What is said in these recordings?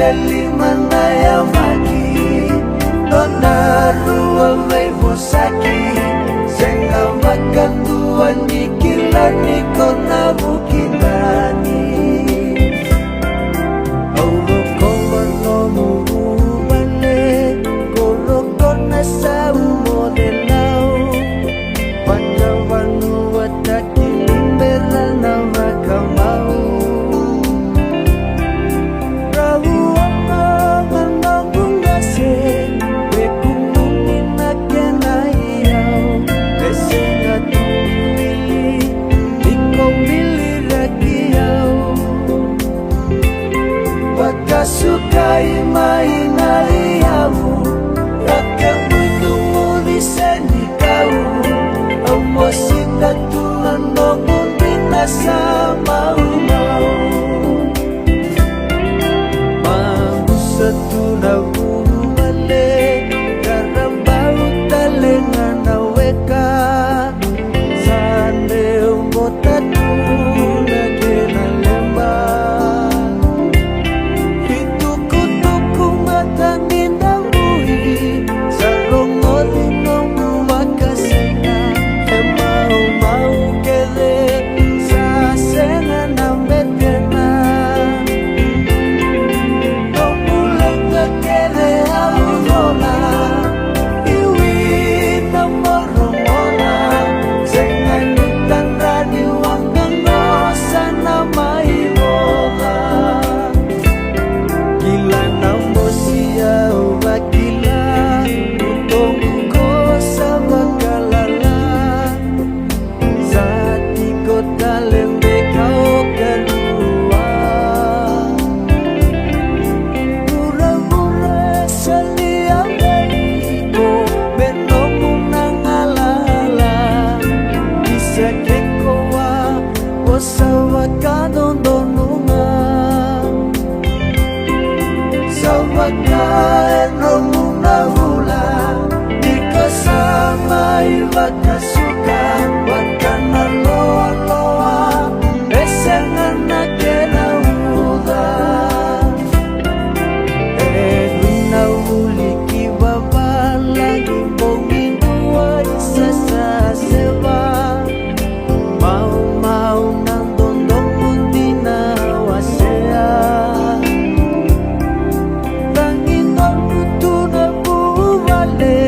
limana ya maki Dona rua mai mosaki Senga makan tuan dikilani kona bukitani Auro koma nomu ubale Koro kona sa modelau Wajawanu wataki limbera na makamau Sukai mainai yamu Rakyat menunggu di seni kau Amosita Tuhan mengundi nasa mau-mau Mampu satu nabu balik Karambau talengan aweka Sande umbotatu nagena lembah Wakasuka wakana loa loa esengan nakena uda Edwina uliki baba lagi bomindua isasa sewa Mau nang dondong mundina wasea Tangin nang putuna buwale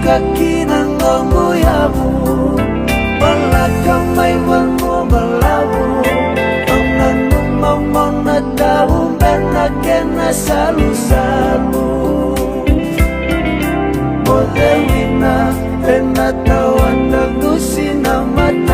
Kakinan ngongu yabu Balakang may wanmo balabu Ang nanong mamona daw Benaken na salu-salu Modewina Penatawan na gusin na mati